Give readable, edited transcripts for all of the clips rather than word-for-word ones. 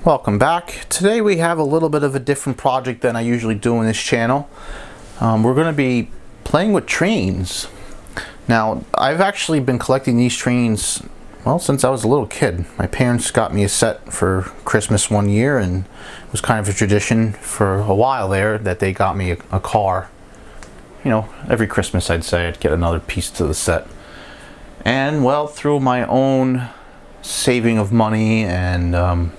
Welcome back. Today we have a little bit of a different project than I usually do in this channel. We're going to be playing with trains. Now, I've actually been collecting these trains, well, since I was a little kid. My parents got me a set for Christmas one year, and it was kind of a tradition for a while there that they got me a car. You know, every Christmas I'd say I'd get another piece to the set. And, well, through my own saving of money and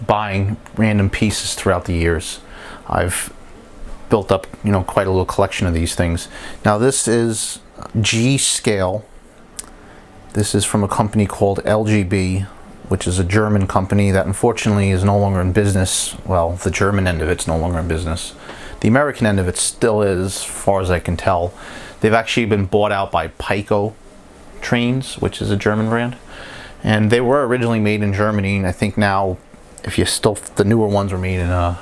buying random pieces throughout the years, I've built up, quite a little collection of these things. Now this is G scale. This is from a company called LGB, which is a German company that unfortunately is no longer in business. Well, the German end of it's no longer in business. The American end of it still is, as far as I can tell. They've actually been bought out by Pico Trains, which is a German brand. And they were originally made in Germany, and I think now, the newer ones were made in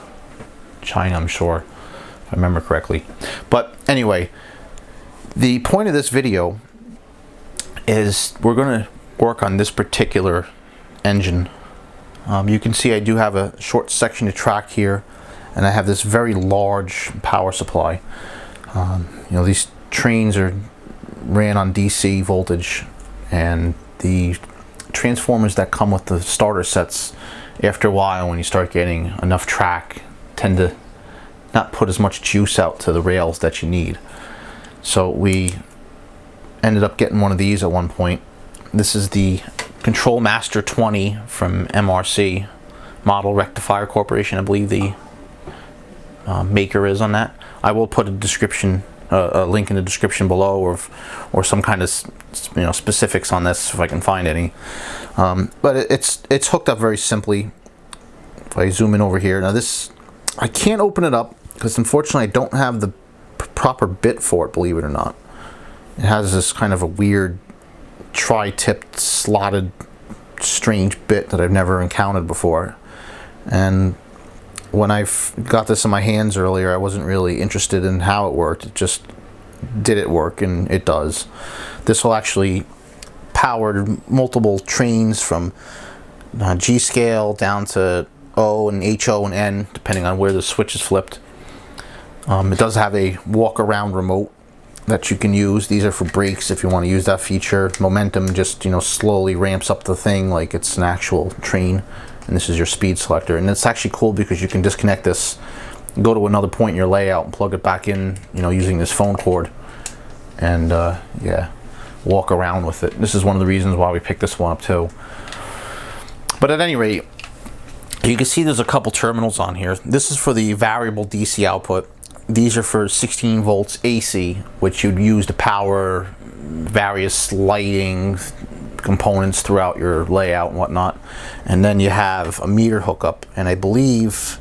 China, I'm sure, if I remember correctly. But anyway, the point of this video is we're going to work on this particular engine. You can see I do have a short section of track here, and I have this very large power supply. These trains are ran on DC voltage, and the transformers that come with the starter sets, after a while, when you start getting enough track, tend to not put as much juice out to the rails that you need. So we ended up getting one of these at one point. This is the Control Master 20 from MRC, Model Rectifier Corporation, I believe the maker is on that. I will put a link in the description below, or some kind of specifics on this if I can find any. But it's hooked up very simply. If I zoom in over here, now this, I can't open it up because unfortunately I don't have the proper bit for it, believe it or not. It has this kind of a weird tri-tipped slotted strange bit that I've never encountered before. And when I got this in my hands earlier, I wasn't really interested in how it worked. It just did it work, and it does. This will actually power multiple trains from G scale down to O and HO and N, depending on where the switch is flipped. It does have a walk around remote that you can use. These are for brakes if you want to use that feature. Momentum just slowly ramps up the thing like it's an actual train. And this is your speed selector, and it's actually cool because you can disconnect this, go to another point in your layout and plug it back in, using this phone cord, and yeah, walk around with it. This is one of the reasons why we picked this one up too. But at any rate, you can see there's a couple terminals on here. This is for the variable DC output. These are for 16 volts AC, which you'd use to power various lighting components throughout your layout and whatnot. And then you have a meter hookup, and I believe,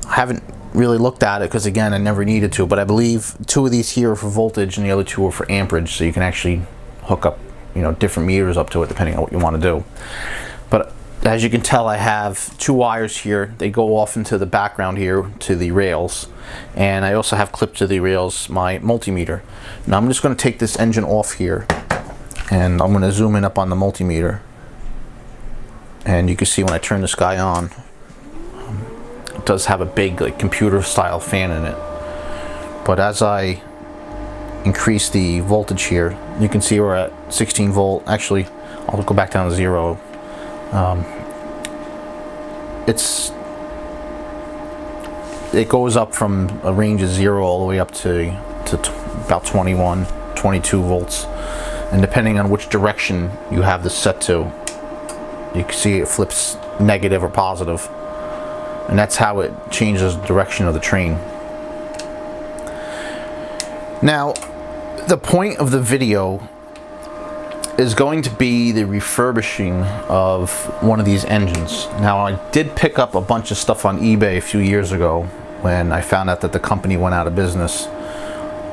I haven't really looked at it because again I never needed to, but I believe 2 of these here are for voltage and the other 2 are for amperage, so you can actually hook up different meters up to it depending on what you want to do. But as you can tell, I have 2 wires here. They go off into the background here to the rails, and I also have clipped to the rails my multimeter. Now I'm just going to take this engine off here, and I'm going to zoom in up on the multimeter, and you can see when I turn this guy on, it does have a big computer style fan in it. But as I increase the voltage here, you can see we're at 16 volt. Actually, I'll go back down to 0. It goes up from a range of 0 all the way up to about 21, 22 volts. And depending on which direction you have this set to, you can see it flips negative or positive. And that's how it changes the direction of the train. Now, the point of the video is going to be the refurbishing of one of these engines. Now, I did pick up a bunch of stuff on eBay a few years ago when I found out that the company went out of business,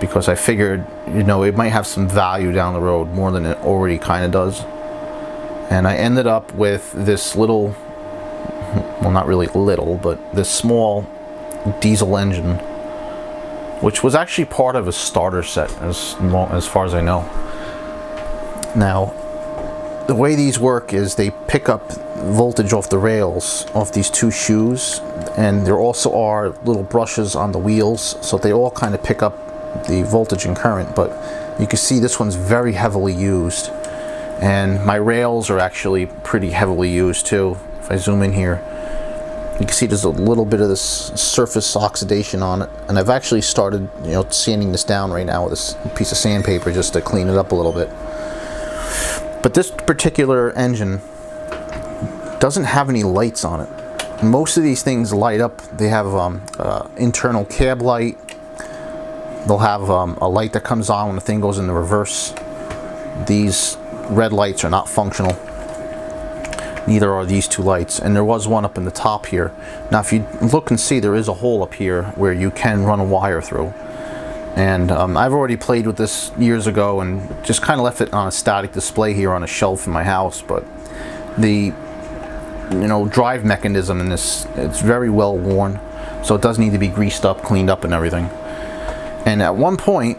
because I figured, it might have some value down the road, more than it already kind of does. And I ended up with this little, well, not really little, but this small diesel engine, which was actually part of a starter set as far as I know. Now, the way these work is they pick up voltage off the rails, off these two shoes, and there also are little brushes on the wheels, so they all kind of pick up the voltage and current. But you can see this one's very heavily used, and my rails are actually pretty heavily used too. If I zoom in here, you can see there's a little bit of this surface oxidation on it, and I've actually started, you know, sanding this down right now with this piece of sandpaper just to clean it up a little bit. But this particular engine doesn't have any lights on it. Most of these things light up. They have internal cab light. They'll have a light that comes on when the thing goes in the reverse. These red lights are not functional. Neither are these two lights, and there was one up in the top here. Now if you look and see, there is a hole up here where you can run a wire through. And I've already played with this years ago and just kind of left it on a static display here on a shelf in my house. But the drive mechanism in this, it's very well worn, so it does need to be greased up, cleaned up and everything. And at one point,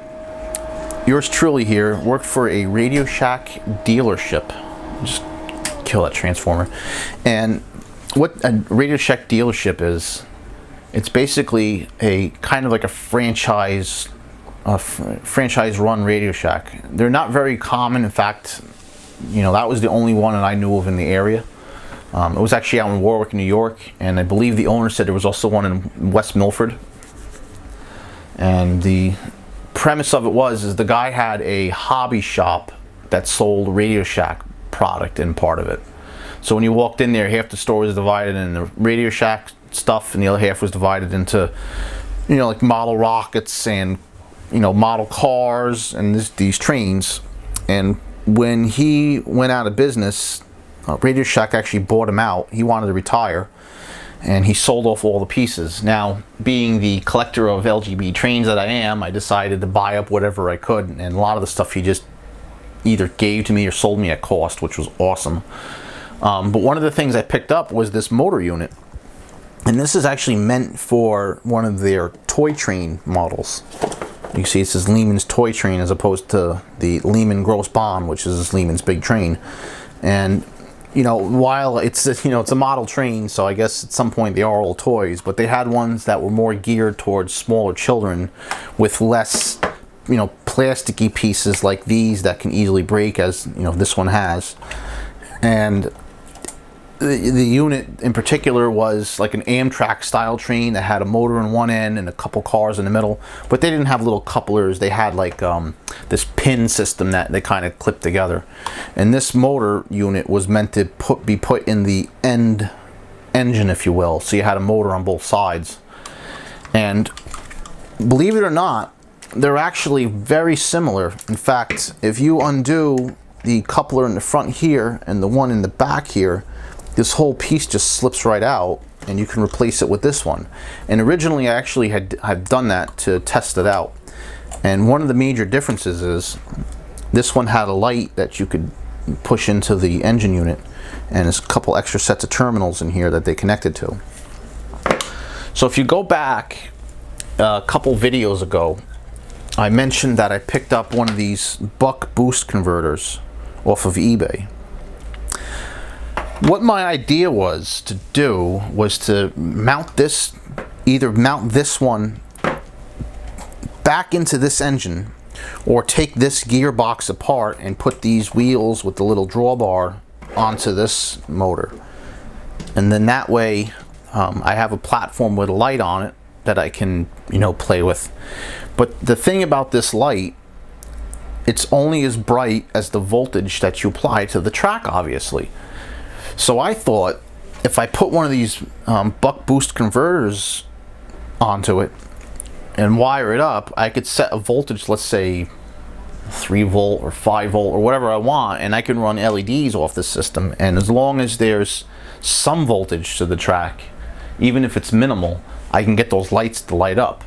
yours truly here worked for a Radio Shack dealership. Just kill that transformer. And what a Radio Shack dealership is, it's basically a kind of like a franchise run Radio Shack. They're not very common. In fact, that was the only one that I knew of in the area. It was actually out in Warwick, New York, and I believe the owner said there was also one in West Milford. And the premise of it is the guy had a hobby shop that sold Radio Shack product in part of it. So when you walked in there, half the store was divided into Radio Shack stuff, and the other half was divided into, like model rockets and, model cars and these trains. And when he went out of business, Radio Shack actually bought him out. He wanted to retire, and he sold off all the pieces. Now, being the collector of LGB trains that I am, I decided to buy up whatever I could, and a lot of the stuff he just either gave to me or sold me at cost, which was awesome. But one of the things I picked up was this motor unit, and this is actually meant for one of their toy train models. You can see it says Lehman's toy train as opposed to the Lehman Gross Bond, which is Lehman's big train. And while it's it's a model train, so I guess at some point they are all toys, but they had ones that were more geared towards smaller children with less plasticky pieces like these that can easily break, as this one has. And the unit in particular was like an Amtrak style train that had a motor in one end and a couple cars in the middle, but they didn't have little couplers. They had like this pin system that they kind of clipped together. And this motor unit was meant to be put in the end engine, if you will, so you had a motor on both sides. And believe it or not, they're actually very similar. In fact, if you undo the coupler in the front here and the one in the back here, this whole piece just slips right out, and you can replace it with this one. And originally I actually had done that to test it out. And one of the major differences is this one had a light that you could push into the engine unit, and there's a couple extra sets of terminals in here that they connected to. So if you go back a couple videos ago, I mentioned that I picked up one of these buck boost converters off of eBay. What my idea was to do was to mount this, either mount this one back into this engine, or take this gearbox apart and put these wheels with the little drawbar onto this motor. And then that way I have a platform with a light on it that I can play with. But the thing about this light, it's only as bright as the voltage that you apply to the track, obviously. So I thought if I put one of these buck boost converters onto it and wire it up, I could set a voltage, let's say 3 volt or 5 volt or whatever I want, and I can run LEDs off the system. And as long as there's some voltage to the track, even if it's minimal, I can get those lights to light up.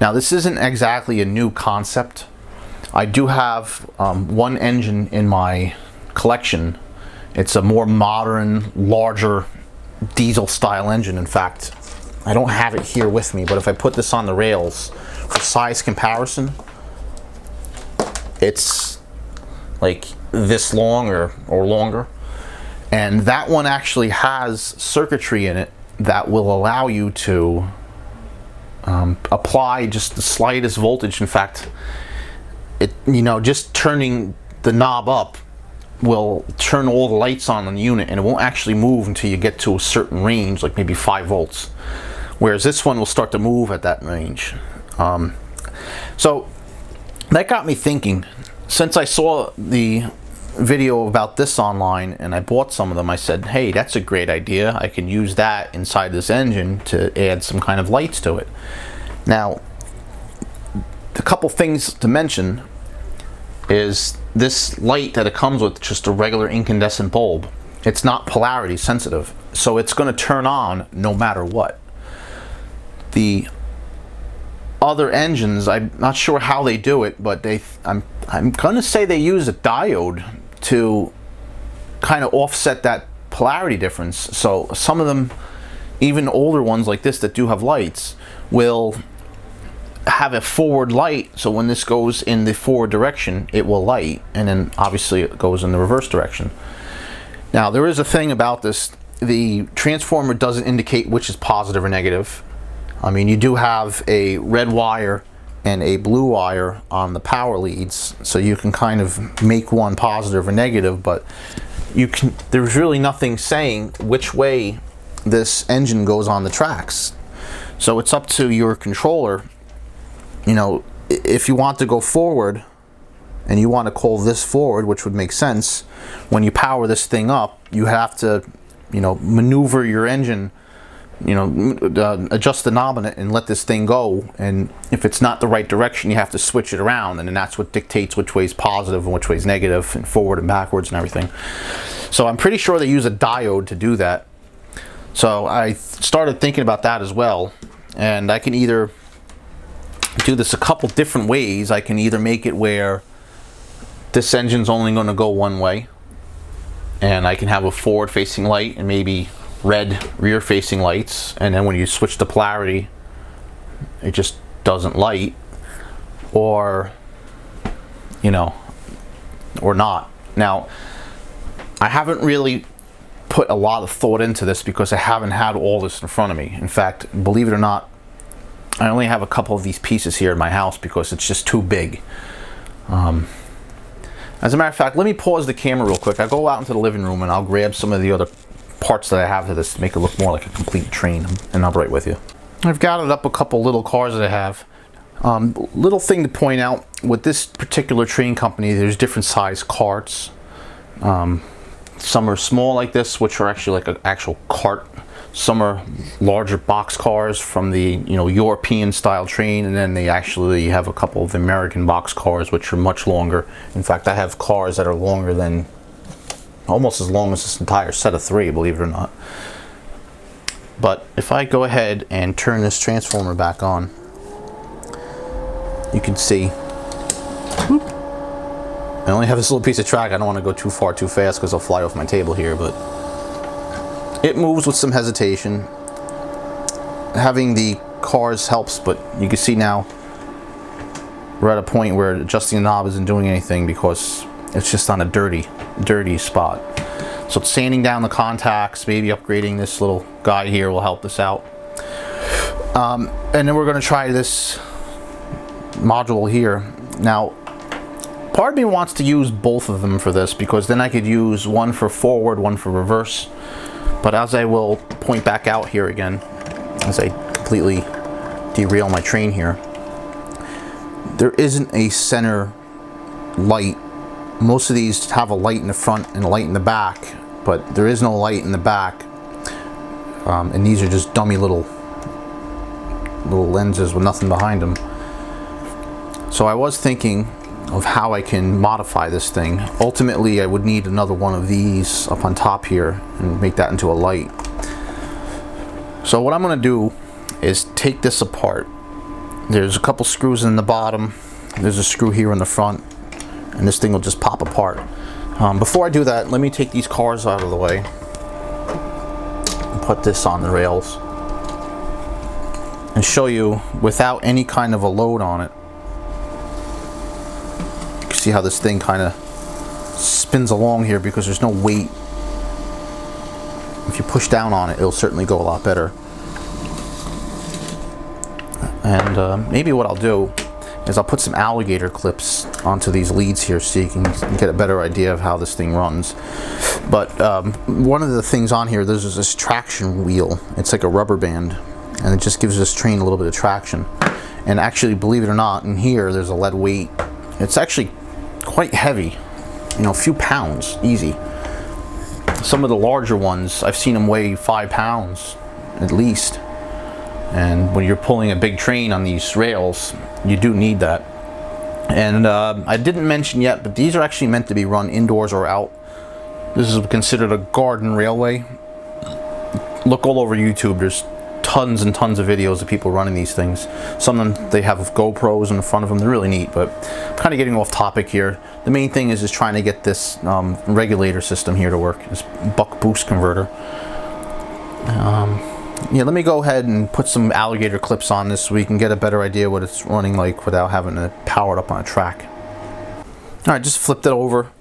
Now, this isn't exactly a new concept. I do have one engine in my collection. It's a more modern, larger diesel style engine. In fact, I don't have it here with me, but if I put this on the rails for size comparison, it's like this long or longer. And that one actually has circuitry in it that will allow you to apply just the slightest voltage. In fact, just turning the knob up will turn all the lights on in the unit, and it won't actually move until you get to a certain range, like maybe 5 volts. Whereas this one will start to move at that range. So that got me thinking. Since I saw the video about this online and I bought some of them, I said, hey, that's a great idea. I can use that inside this engine to add some kind of lights to it. Now, a couple things to mention is this light that it comes with, just a regular incandescent bulb. It's not polarity sensitive, so it's going to turn on no matter what. The other engines, I'm not sure how they do it, but I'm going to say they use a diode to kind of offset that polarity difference. So some of them, even older ones like this that do have lights, will have a forward light, so when this goes in the forward direction it will light, and then obviously it goes in the reverse direction. Now there is a thing about this, the transformer doesn't indicate which is positive or negative. I mean, you do have a red wire and a blue wire on the power leads, so you can kind of make one positive or negative, but there's really nothing saying which way this engine goes on the tracks. So it's up to your controller. If you want to go forward and you want to call this forward, which would make sense, when you power this thing up, you have to maneuver your engine, adjust the knob on it and let this thing go. And if it's not the right direction, you have to switch it around, and then that's what dictates which way is positive and which way is negative, and forward and backwards and everything. So I'm pretty sure they use a diode to do that. So I started thinking about that as well, and I can either do this a couple different ways. I can either make it where this engine's only going to go one way, and I can have a forward facing light and maybe red rear facing lights, and then when you switch to polarity it just doesn't light, or or not. Now, I haven't really put a lot of thought into this because I haven't had all this in front of me. In fact, believe it or not, I only have a couple of these pieces here in my house because it's just too big. As a matter of fact, let me pause the camera real quick. I'll go out into the living room and I'll grab some of the other parts that I have to this to make it look more like a complete train, and I'll be right with you. I've gathered up a couple little cars that I have. Little thing to point out, with this particular train company, there's different size carts. Some are small like this, which are actually like an actual cart. Some are larger box cars from the European style train, and then they actually have a couple of American box cars which are much longer. In fact, I have cars that are longer than, almost as long as this entire set of 3, believe it or not. But if I go ahead and turn this transformer back on, you can see I only have this little piece of track. I don't want to go too far too fast because I'll fly off my table here, but it moves with some hesitation. Having the cars helps, but you can see now we're at a point where adjusting the knob isn't doing anything because it's just on a dirty spot. So sanding down the contacts, maybe upgrading this little guy here will help this out. And then we're going to try this module here. Now, part of me wants to use both of them for this because then I could use one for forward, one for reverse. But as I will point back out here again, as I completely derail my train here, there isn't a center light. Most of these have a light in the front and a light in the back, but there is no light in the back. And these are just dummy little lenses with nothing behind them. So I was thinking of how I can modify this thing. Ultimately, I would need another one of these up on top here and make that into a light. So what I'm going to do is take this apart. There's a couple screws in the bottom. There's a screw here in the front, and this thing will just pop apart. Before I do that, let me take these cars out of the way and put this on the rails and show you without any kind of a load on it. See how this thing kind of spins along here because there's no weight. If you push down on it, it'll certainly go a lot better. And maybe what I'll do is I'll put some alligator clips onto these leads here so you can get a better idea of how this thing runs. But one of the things on here, there's this traction wheel. It's like a rubber band, and it just gives this train a little bit of traction. And actually, believe it or not, in here there's a lead weight. It's actually quite heavy, you know, a few pounds, easy. Some of the larger ones, I've seen them weigh 5 pounds at least. And when you're pulling a big train on these rails, you do need that. And I didn't mention yet, but these are actually meant to be run indoors or out. This is considered a garden railway. Look all over YouTube. There's tons and tons of videos of people running these things. Some of them, they have GoPros in the front of them. They're really neat, but I'm kind of getting off topic here. The main thing is just trying to get this regulator system here to work, this buck boost converter. Yeah, let me go ahead and put some alligator clips on this so we can get a better idea what it's running like without having to power it up on a track. Alright, just flipped it over.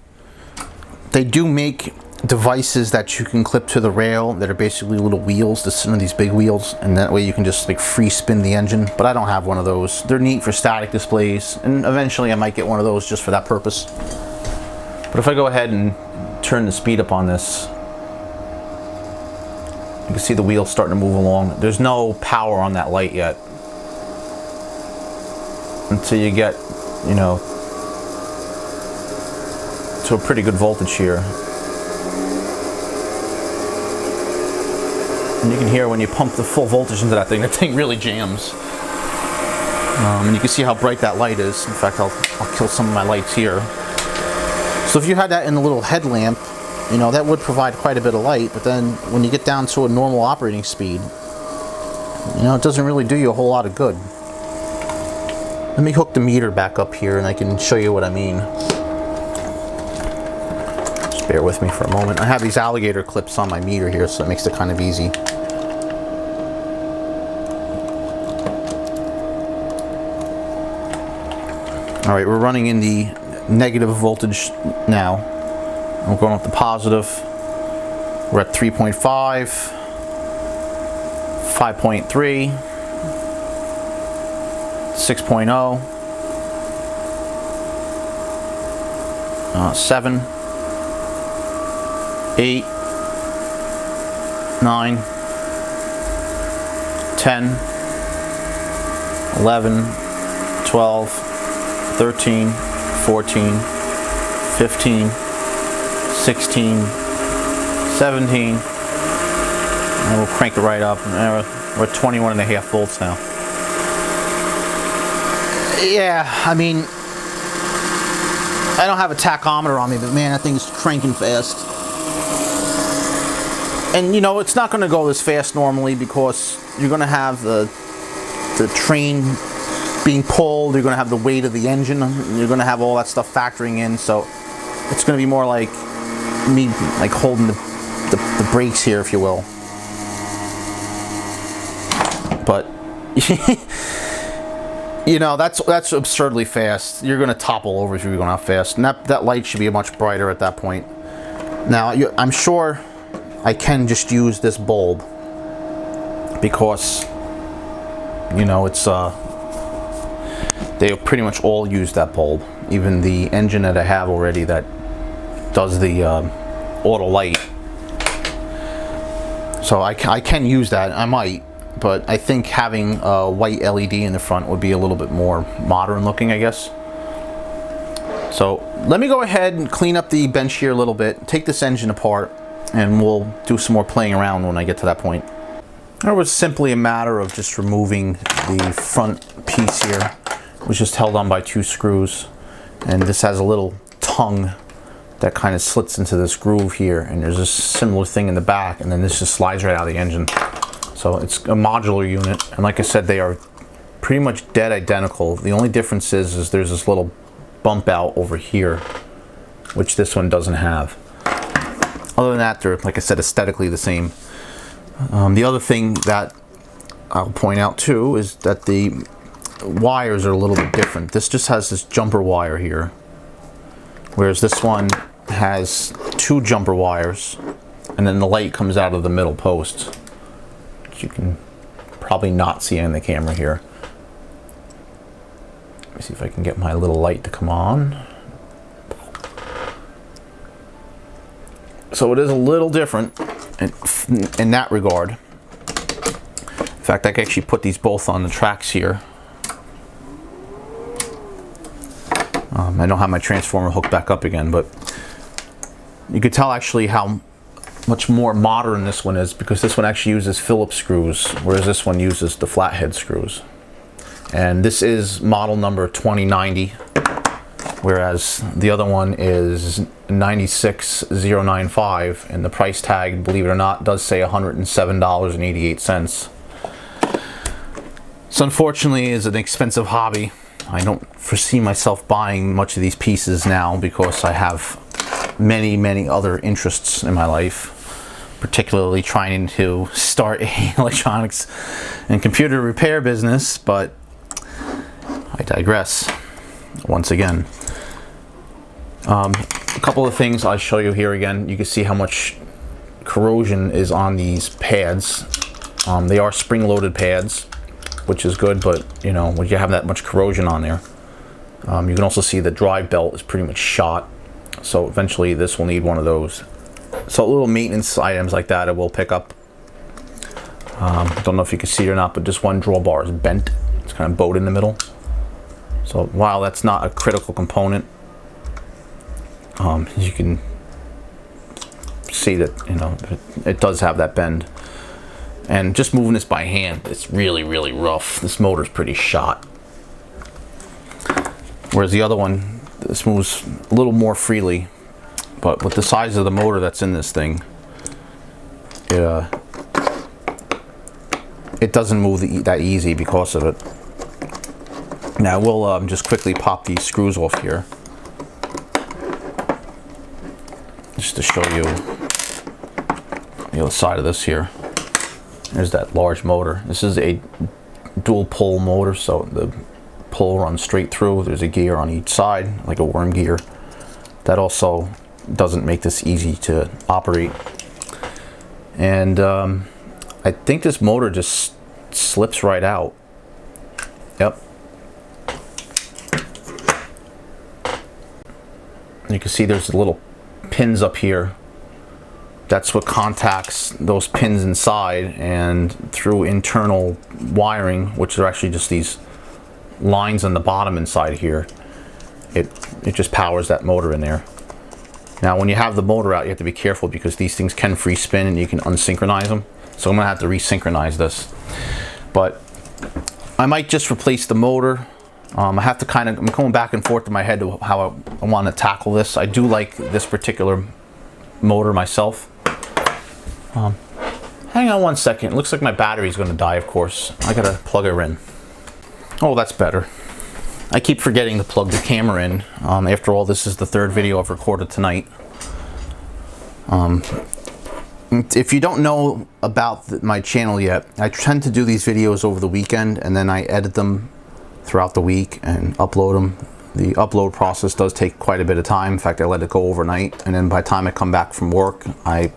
They do make devices that you can clip to the rail that are basically little wheels to sit on these big wheels, and that way you can just like free spin the engine, but I don't have one of those. They're neat for static displays, and eventually I might get one of those just for that purpose. But if I go ahead and turn the speed up on this, you can see the wheels starting to move along. There's no power on that light yet until you get, you know, to a pretty good voltage here. And you can hear when you pump the full voltage into that thing really jams. And you can see how bright that light is. In fact, I'll kill some of my lights here. So if you had that in a little headlamp, you know, that would provide quite a bit of light, but then when you get down to a normal operating speed, you know, it doesn't really do you a whole lot of good. Let me hook the meter back up here and I can show you what I mean. Just bear with me for a moment. I have these alligator clips on my meter here, so it makes it kind of easy. Alright, we're running in the negative voltage now. I'm going up to positive. We're at 3.5, 5.3, 6.0, 7, 8, 9, 10, 11, 12, 13, 14, 15, 16, 17, and we'll crank it right up. And we're at 21.5 volts now. Yeah, I mean, I don't have a tachometer on me, but man, that thing's cranking fast. And you know, it's not going to go this fast normally because you're going to have the train being pulled, you're going to have the weight of the engine, you're going to have all that stuff factoring in, so it's going to be more like me like holding the brakes here, if you will. But you know, that's absurdly fast. You're going to topple over if you're going out fast, and that light should be much brighter at that point. Now I'm sure I can just use this bulb because, you know, it's they pretty much all use that bulb. Even the engine that I have already that does the auto light. So I can use that. I might, but I think having a white LED in the front would be a little bit more modern looking, I guess. So let me go ahead and clean up the bench here a little bit, take this engine apart, and we'll do some more playing around when I get to that point. It was simply a matter of just removing the front piece here, which is held on by 2 screws, and this has a little tongue that kind of slits into this groove here, and there's a similar thing in the back, and then this just slides right out of the engine. So it's a modular unit, and like I said, they are pretty much dead identical. The only difference is there's this little bump out over here, which this one doesn't have. Other than that, they're, like I said, aesthetically the same. The other thing that I'll point out too is that the wires are a little bit different. This just has this jumper wire here, whereas this one has 2 jumper wires, and then the light comes out of the middle post, which you can probably not see in the camera here. Let me see if I can get my little light to come on. So it is a little different in that regard. In fact, I can actually put these both on the tracks here. I don't have my transformer hooked back up again, but you could tell actually how much more modern this one is, because this one actually uses Phillips screws, whereas this one uses the flathead screws. And this is model number 2090, whereas the other one is 96095, and the price tag, believe it or not, does say $107.88. So unfortunately, it's an expensive hobby. I don't foresee myself buying much of these pieces now because I have many other interests in my life, particularly trying to start an electronics and computer repair business, but I digress once again. A couple of things I'll show you here again. You can see how much corrosion is on these pads. They are spring-loaded pads, which is good, but you know, when you have that much corrosion on there, you can also see the drive belt is pretty much shot, so eventually this will need one of those. So little maintenance items like that I will pick up. Don't know if you can see it or not, but just one drawbar is bent. It's kind of bowed in the middle. So while that's not a critical component, you can see that, you know, it does have that bend. And just moving this by hand, it's really rough. This motor's pretty shot. Whereas the other one, this moves a little more freely. But with the size of the motor that's in this thing, it doesn't move that easy because of it. Now we'll just quickly pop these screws off here, just to show you the other side of this here. There's that large motor. This is a dual pole motor, so the pole runs straight through. There's a gear on each side, like a worm gear. That also doesn't make this easy to operate. And I think this motor just slips right out. Yep. You can see there's little pins up here. That's what contacts those pins inside, and through internal wiring, which are actually just these lines on the bottom inside here, it just powers that motor in there. Now when you have the motor out, you have to be careful because these things can free spin and you can unsynchronize them. So I'm gonna have to resynchronize this. But I might just replace the motor. I have to I'm going back and forth in my head to how I want to tackle this. I do like this particular motor myself. Hang on one second. It looks like my battery's going to die, of course. I gotta plug her in. Oh, that's better. I keep forgetting to plug the camera in. After all, this is the 3rd video I've recorded tonight. If you don't know about my channel yet, I tend to do these videos over the weekend, and then I edit them throughout the week and upload them. The upload process does take quite a bit of time. In fact, I let it go overnight, and then by the time I come back from work, I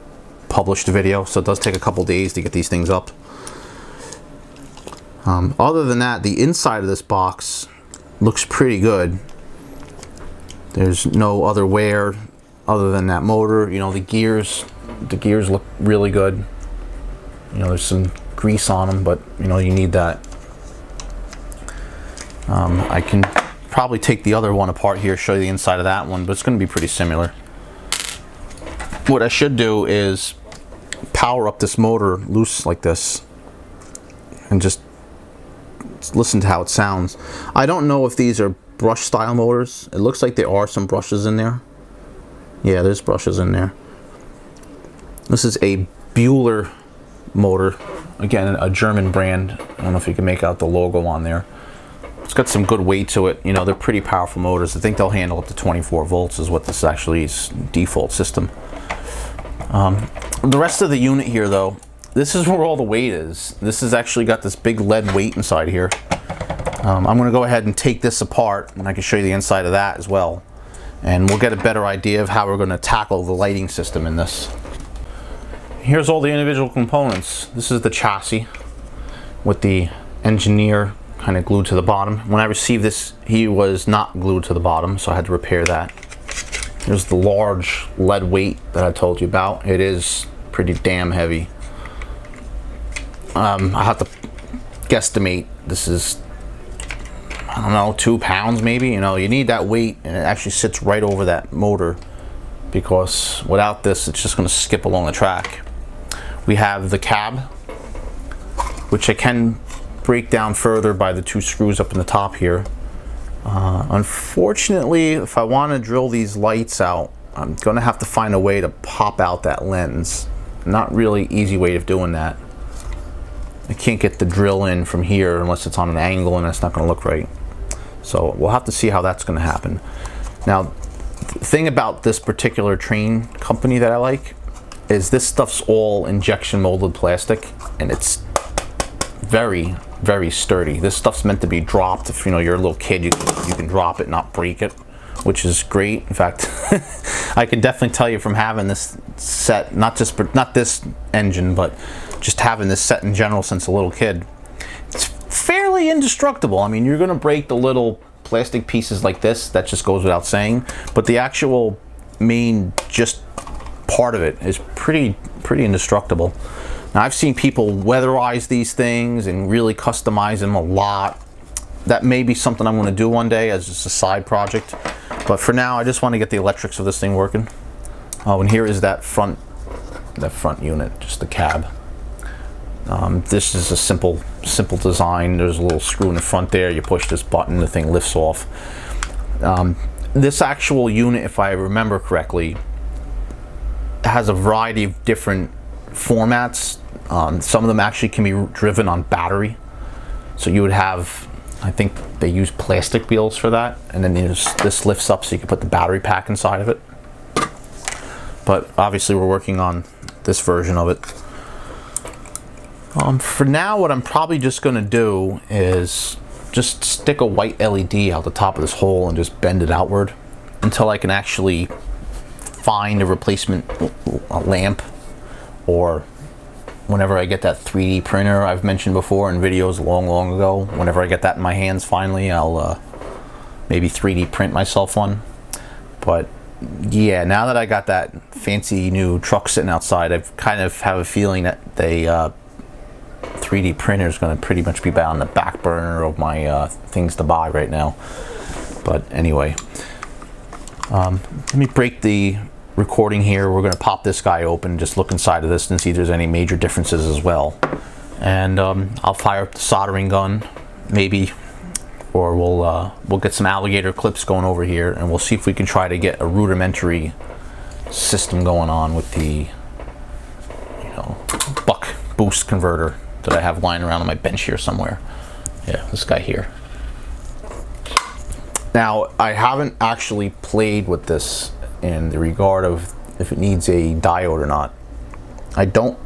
publish the video. So it does take a couple days to get these things up. Other than that, the inside of this box looks pretty good. There's no other wear other than that motor. You know, the gears look really good. You know, there's some grease on them, but you know, you need that. I can probably take the other one apart here, show you the inside of that one, but it's going to be pretty similar. What I should do is power up this motor loose like this and just listen to how it sounds. I don't know if these are brush style motors. It looks like there are some brushes in there. Yeah, there's brushes in there. This is a Bueller motor. Again, a German brand. I don't know if you can make out the logo on there. It's got some good weight to it. You know, they're pretty powerful motors. I think they'll handle up to 24 volts is what this actually is, default system. The rest of the unit here though, this is where all the weight is. This has actually got this big lead weight inside here. I'm going to go ahead and take this apart, and I can show you the inside of that as well. and we'll get a better idea of how we're going to tackle the lighting system in this. Here's all the individual components. This is the chassis with the engineer kind of glued to the bottom. When I received this, he was not glued to the bottom, so I had to repair that. Here's the large lead weight that I told you about. It is pretty damn heavy. I have to guesstimate, this is, I don't know, 2 pounds maybe. You know, you need that weight, and it actually sits right over that motor, because without this it's just going to skip along the track. We have the cab, which I can break down further by the 2 screws up in the top here. Unfortunately, if I want to drill these lights out, I'm going to have to find a way to pop out that lens. Not really easy way of doing that. I can't get the drill in from here unless it's on an angle, and it's not going to look right. So we'll have to see how that's going to happen. Now, the thing about this particular train company that I like is this stuff's all injection molded plastic, and it's very, very sturdy. This stuff's meant to be dropped. If you know you're a little kid, you can drop it, not break it, which is great. In fact, I can definitely tell you from having this set, not this engine, but just having this set in general since a little kid, it's fairly indestructible. I mean, you're going to break the little plastic pieces like this, that just goes without saying, but the actual main just part of it is pretty indestructible. Now, I've seen people weatherize these things and really customize them a lot. That may be something I'm going to do one day as just a side project, but for now I just want to get the electrics of this thing working. Oh, and here is that front unit, just the cab. This is a simple design. There's a little screw in the front there. You push this button, the thing lifts off. This actual unit, if I remember correctly, has a variety of different formats. Some of them actually can be driven on battery. So you would have, I think they use plastic wheels for that, and then this lifts up so you can put the battery pack inside of it. But obviously we're working on this version of it. For now, what I'm probably just going to do is just stick a white LED out the top of this hole and just bend it outward until I can actually find a replacement lamp, or whenever I get that 3D printer I've mentioned before in videos long ago. Whenever I get that in my hands finally, I'll maybe 3D print myself one. But yeah, now that I got that fancy new truck sitting outside, I kind of have a feeling that they 3D printer is going to pretty much be on the back burner of my things to buy right now. But anyway, let me break the recording here. We're going to pop this guy open, just look inside of this and see if there's any major differences as well. And I'll fire up the soldering gun, maybe, or we'll get some alligator clips going over here, and we'll see if we can try to get a rudimentary system going on with the, you know, buck boost converter that I have lying around on my bench here somewhere. Yeah, this guy here. Now, I haven't actually played with this in the regard of if it needs a diode or not. I don't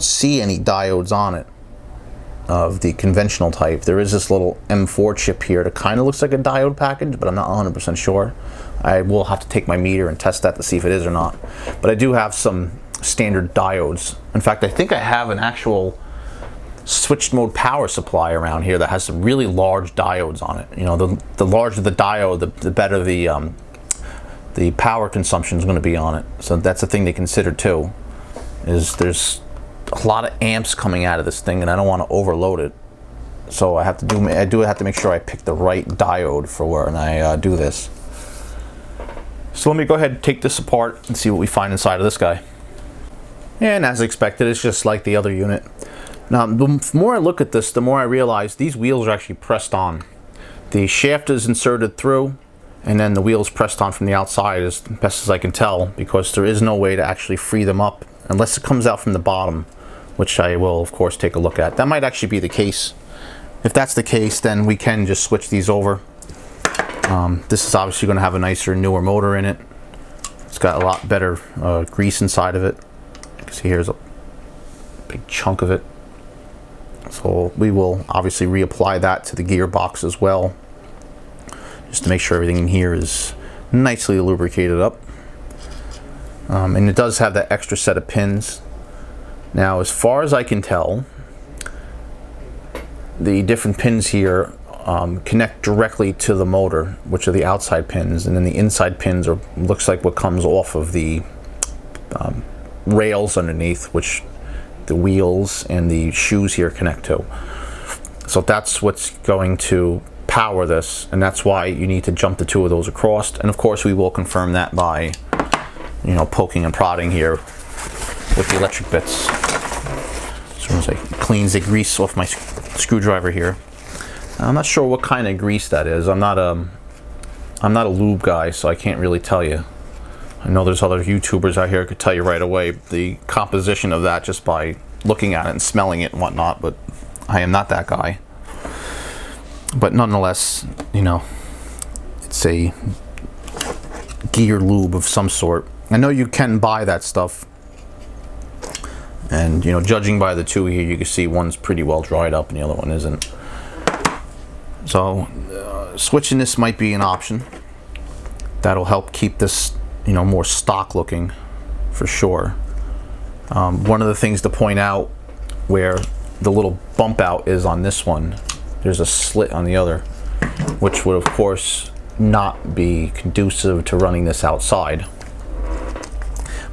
see any diodes on it of the conventional type. There is this little M4 chip here that kind of looks like a diode package, but I'm not 100% sure. I will have to take my meter and test that to see if it is or not. But I do have some standard diodes. In fact, I think I have an actual switched mode power supply around here that has some really large diodes on it. You know, the larger the diode, the better the power consumption is going to be on it. So that's a thing to consider too, is there's a lot of amps coming out of this thing and I don't want to overload it. So I do have to make sure I pick the right diode for when I do this. So let me go ahead and take this apart and see what we find inside of this guy. And as expected, it's just like the other unit. Now, the more I look at this, the more I realize these wheels are actually pressed on. The shaft is inserted through, and then the wheels pressed on from the outside, as best as I can tell, because there is no way to actually free them up unless it comes out from the bottom, which I will of course take a look at. That might actually be the case. If that's the case, then we can just switch these over. This is obviously going to have a nicer, newer motor in it. It's got a lot better grease inside of it. You can see here's a big chunk of it. So we will obviously reapply that to the gearbox as well. just to make sure everything in here is nicely lubricated up. And it does have that extra set of pins. Now, as far as I can tell, the different pins here connect directly to the motor, which are the outside pins, and then the inside pins are looks like what comes off of the rails underneath, which the wheels and the shoes here connect to. So that's what's going to power this, and that's why you need to jump the two of those across. And of course we will confirm that by, you know, poking and prodding here with the electric bits. As soon as I cleans the grease off my screwdriver here. I'm not sure what kind of grease that is. I'm not a lube guy, so I can't really tell you. I know there's other YouTubers out here who could tell you right away the composition of that just by looking at it and smelling it and whatnot, but I am not that guy. But nonetheless, you know, it's a gear lube of some sort. I know you can buy that stuff, and you know, judging by the two here, you can see one's pretty well dried up and the other one isn't. So switching this might be an option. That'll help keep this, you know, more stock looking for sure. One of the things to point out, where the little bump out is on this one, there's a slit on the other, which would of course not be conducive to running this outside.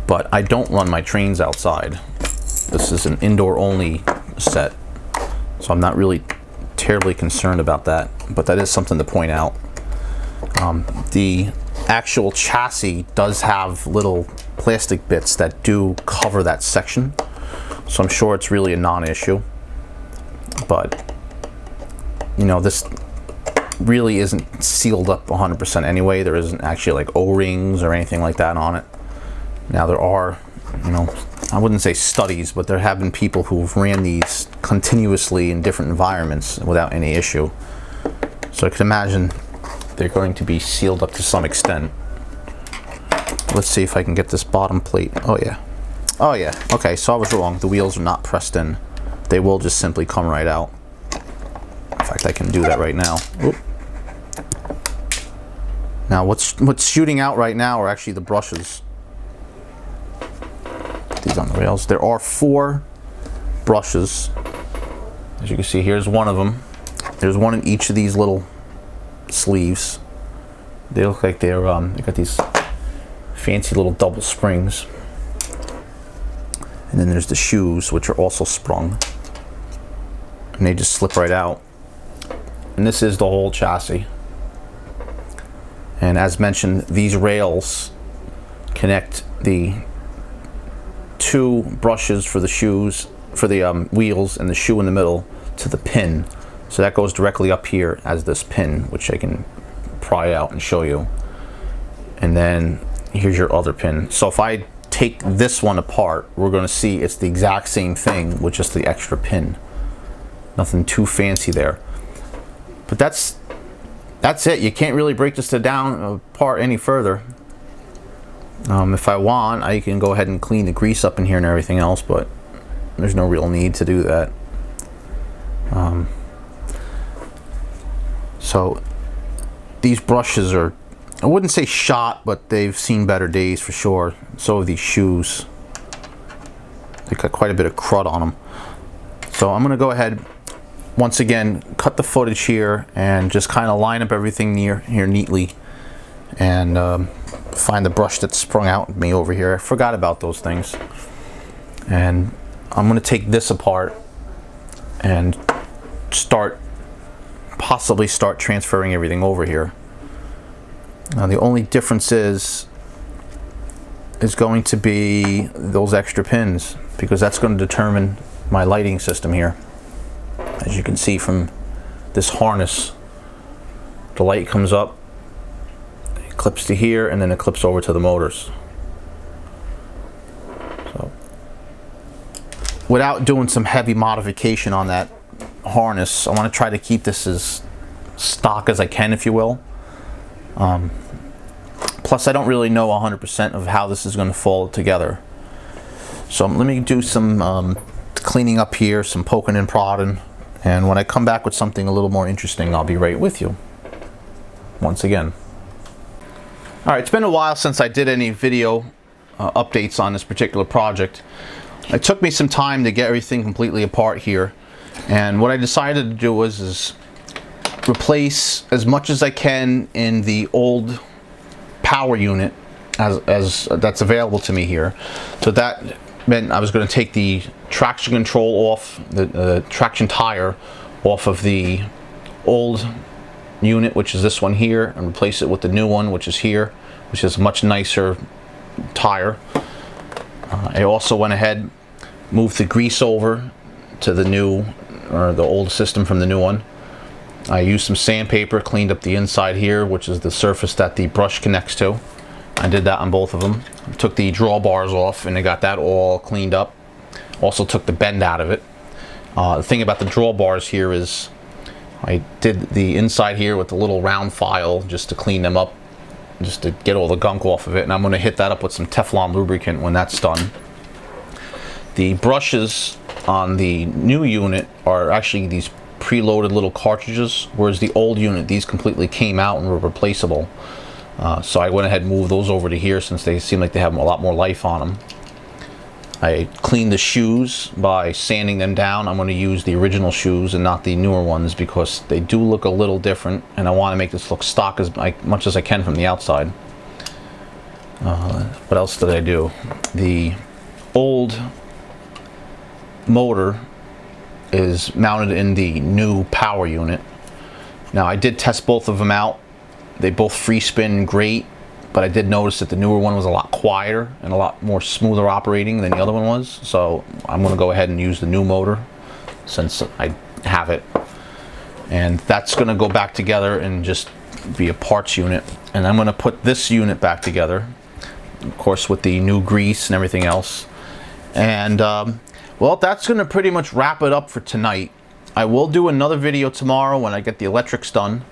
But I don't run my trains outside. This is an indoor only set, so I'm not really terribly concerned about that, but that is something to point out. The actual chassis does have little plastic bits that do cover that section, so I'm sure it's really a non-issue. But you know, this really isn't sealed up 100% anyway. There isn't actually like O-rings or anything like that on it. Now there are, you know, I wouldn't say studies, but there have been people who've ran these continuously in different environments without any issue. So I can imagine they're going to be sealed up to some extent. Let's see if I can get this bottom plate. Oh yeah. Oh yeah. Okay, so I was wrong. The wheels are not pressed in. They will just simply come right out. In fact, I can do that right now. Oop. Now what's shooting out right now are actually the brushes. These on the rails. There are 4 brushes. As you can see, here's one of them. There's one in each of these little sleeves. They look like they're they got these fancy little double springs. And then there's the shoes, which are also sprung, and they just slip right out. And this is the whole chassis. And as mentioned, these rails connect the 2 brushes for the shoes, for the wheels, and the shoe in the middle to the pin. So that goes directly up here as this pin, which I can pry out and show you. And then here's your other pin. So if I take this one apart, we're going to see it's the exact same thing with just the extra pin. Nothing too fancy there. But that's it. You can't really break this down apart any further. If I want, I can go ahead and clean the grease up in here and everything else, but there's no real need to do that. So these brushes are, I wouldn't say shot, but they've seen better days for sure. So have these shoes. They got quite a bit of crud on them. So I'm going to go ahead, once again, cut the footage here and just kind of line up everything here neatly, and find the brush that sprung out at me over here. I forgot about those things. And I'm going to take this apart and possibly start transferring everything over here. Now the only difference is going to be those extra pins, because that's going to determine my lighting system here. As you can see from this harness, the light comes up, it clips to here, and then it clips over to the motors. So without doing some heavy modification on that harness, I want to try to keep this as stock as I can, if you will. Plus I don't really know 100% of how this is going to fall together. So let me do some cleaning up here, some poking and prodding, and when I come back with something a little more interesting, I'll be right with you. once again. Alright, it's been a while since I did any video updates on this particular project. It took me some time to get everything completely apart here, and what I decided to do was replace as much as I can in the old power unit as that's available to me here. So that meant I was going to take the traction control off, the traction tire off of the old unit, which is this one here, and replace it with the new one, which is here, which is a much nicer tire. I also went ahead, moved the grease over to the new, or the old system from the new one. I used some sandpaper, cleaned up the inside here, which is the surface that the brush connects to. I did that on both of them. Took the drawbars off and I got that all cleaned up. Also took the bend out of it. The thing about the drawbars here is I did the inside here with the little round file just to clean them up, just to get all the gunk off of it, and I'm going to hit that up with some Teflon lubricant when that's done. The brushes on the new unit are actually these preloaded little cartridges, whereas the old unit, these completely came out and were replaceable. So I went ahead and moved those over to here since they seem like they have a lot more life on them. I cleaned the shoes by sanding them down. I'm going to use the original shoes and not the newer ones because they do look a little different, and I want to make this look stock as much as I can from the outside. What else did I do? The old motor is mounted in the new power unit. Now I did test both of them out. They both free spin great, but I did notice that the newer one was a lot quieter and a lot more smoother operating than the other one was. So I'm going to go ahead and use the new motor since I have it. And that's going to go back together and just be a parts unit. And I'm going to put this unit back together, of course, with the new grease and everything else. And well, that's going to pretty much wrap it up for tonight. I will do another video tomorrow when I get the electrics done.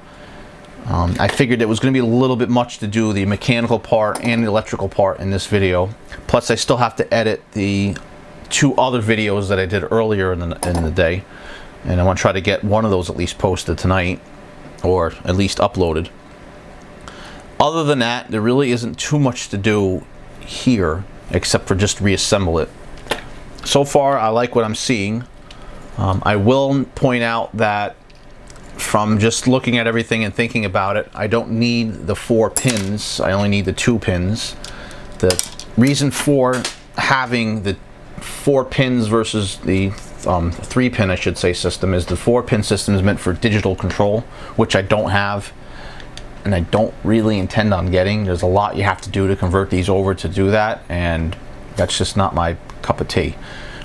I figured it was going to be a little bit much to do the mechanical part and the electrical part in this video. Plus I still have to edit the 2 other videos that I did earlier in the day. And I want to try to get one of those at least posted tonight, or at least uploaded. Other than that, there really isn't too much to do here except for just reassemble it. So far I like what I'm seeing. I will point out that from just looking at everything and thinking about it, I don't need the 4 pins. I only need the 2 pins. The reason for having the 4 pins versus the 3 pin, I should say, system is the 4 pin system is meant for digital control, which I don't have and I don't really intend on getting. There's a lot you have to do to convert these over to do that, and that's just not my cup of tea.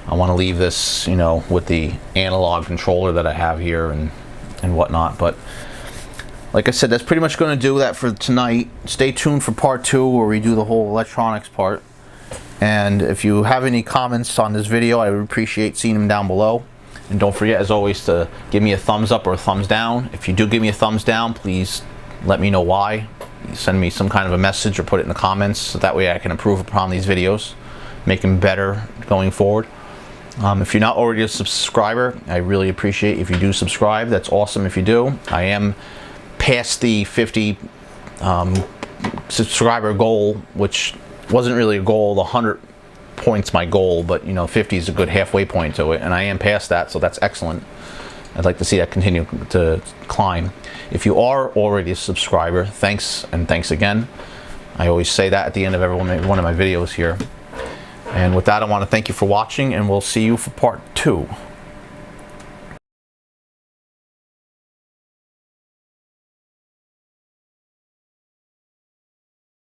I want to leave this, you know, with the analog controller that I have here and whatnot. But like I said, that's pretty much going to do that for tonight. Stay tuned for part 2 where we do the whole electronics part. And if you have any comments on this video, I would appreciate seeing them down below. And don't forget, as always, to give me a thumbs up or a thumbs down. If you do give me a thumbs down, please let me know why. Send me some kind of a message or put it in the comments, so that way I can improve upon these videos, make them better going forward. If you're not already a subscriber, I really appreciate if you do subscribe. That's awesome if you do. I am past the 50 subscriber goal, which wasn't really a goal. The 100 points my goal, but you know, 50 is a good halfway point to it, and I am past that, so that's excellent. I'd like to see that continue to climb. If you are already a subscriber, thanks, and thanks again. I always say that at the end of every one of my videos here. And with that, I want to thank you for watching, and we'll see you for part 2.